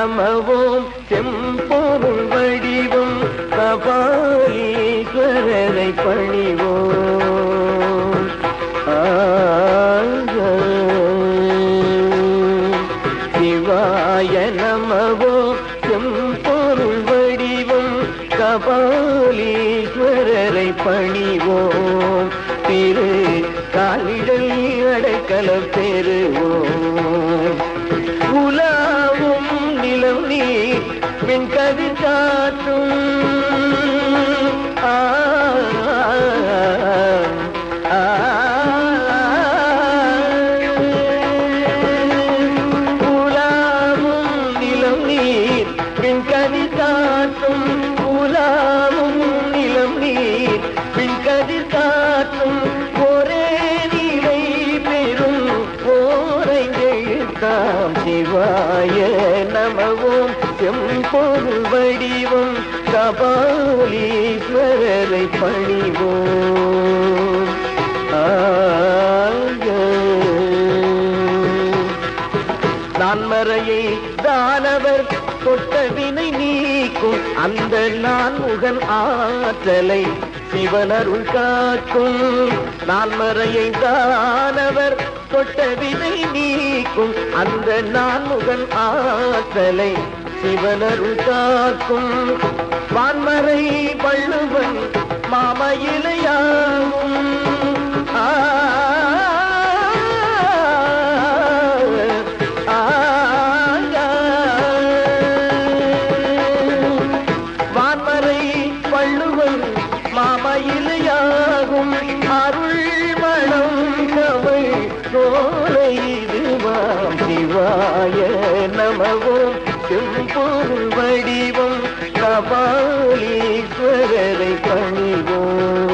நமவோம் செம்பொருள் வடிவம் கபாலீஸ்வரரை பணிவோம். சிவாய நமவோம் செம்பொருள் வடிவம் கபாலீஸ்வரரை பணிவோம். திரு காலிடல் அடைக்கலம் பெறுவோம். உலாவும் நிலம் நீர் வெண்கதி காற்றும் உலாவும் நிலம் நீர் வெண்கதி காற்றும் உலாவும் நிலம் நீர் வெண்கதி காற்றும் ஒரே நிலை பெறும் ஓரைந்தாம். சிவாய நமவோம் செம்பொருள் வடிவம் கபாலீஸ்வரரை பணிவோம். நான்மறையை தானவர் தொட்ட வினை நீக்கும் அந்த நான்முகன் ஆற்றலை சிவனருள் காக்கும். நான்மறையை தானவர் தொட்ட வினை நீக்கும் அந்த நான்முகன் ஆற்றலை சிவனருள் காக்கும். வான்மறை வள்ளுவன் மாமயிலையாகும். வான்மறை வள்ளுவன் மாமயிலையாகும். அருள் மணம் கவள் சோலை இதுவாம். சிவாய நமவோம் செம்பொருள் வடிவம் கபாலீஸ்வரரை பணிவோம்.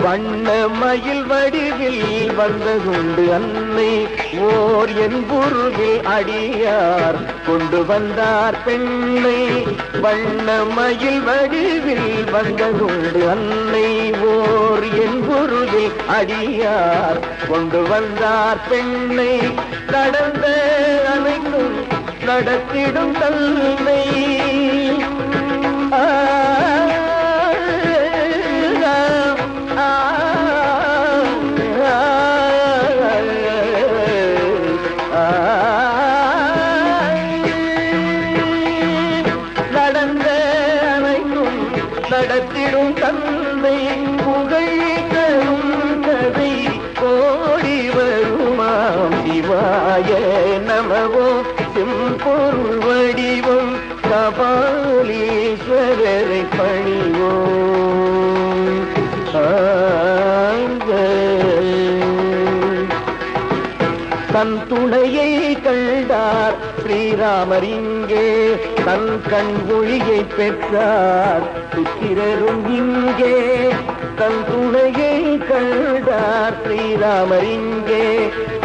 வண்ண மயில் வடிவில் வந்ததுண்டு அன்னை ஓர் என்புருவில் அடியார் கொண்டு வந்தார் பெண்ணை. வண்ண மயில் வடிவில் வந்ததுண்டு அன்னை ஓர் என்புருவில் அடியார் கொண்டு வந்தார் பெண்ணை. நடந்த அனைத்தும் நடத்திடும் தன்னை நடத்திடும் தந்தை புகழ் தரும் கதை கோடி வருமாம். சிவாய நமவோம் செம்பொருள் வடிவம் கபாலீஸ்வரரை பணிவோம். தன் துணையை கண்டார் ஸ்ரீராமர் இங்கே தன் கண் ஒளியை பெற்றார் சுக்கிரரும் இங்கே. தன் துணையை கண்டார் ஸ்ரீராமர் இங்கே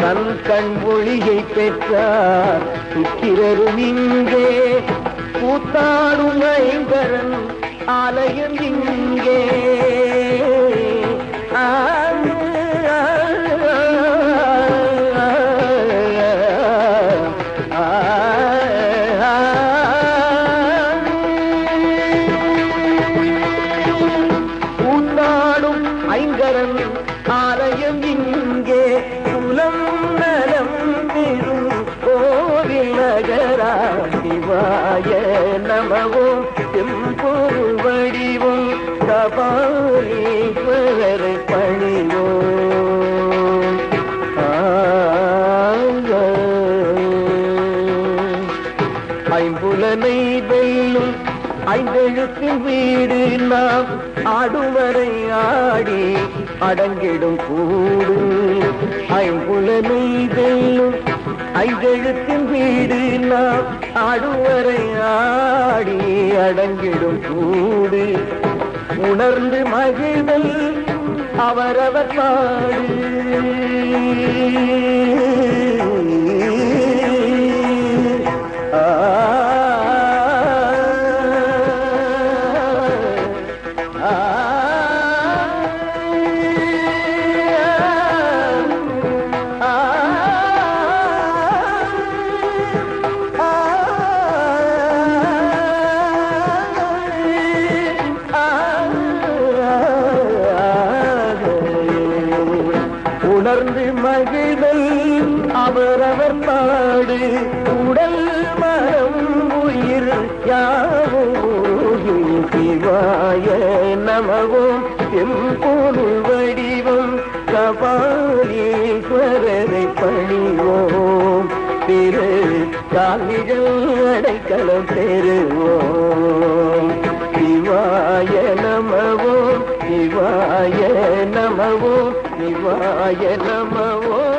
தன் கண் ஒளியை பெற்றார் சுக்கிரரும் இங்கே. கூத்தாடும் ஐங்கரன் ஆலயம் இங்கே. ஆலயம் இங்கே குலம் நலம் பெரும் கோவில் நகரா. சிவாய நமவோம் செம்பொருள் வடிவம் கபாலீஸ்வரரை பணிவோம். ஐம்புலனை வெல்லும் ஐந்தெழுத்தின் வீடு நாம் ஆடுவரை ஆடி அடங்கிடும் கூடு. ஐம்புலனை வெல்லும் ஐந்தெழுத்தின் வீடு நாம் ஆடுவரை ஆடி அடங்கிடும் கூடு. உணர்ந்து மகிழ்தல் அவரவர் பாடு. மகிழ்தல் அவரவர் பாடு உடல் மனம் உயிர் யாவும் சிவாய நமவோம் செம்பொருள் வடிவம் கபாலீஸ்வரரை பணிவோம் திரு காலிகள் அடைக்கலம் பெறுவோம் சிவாய நமவோம் சிவாய நமவோம் சிவாய நமவோம்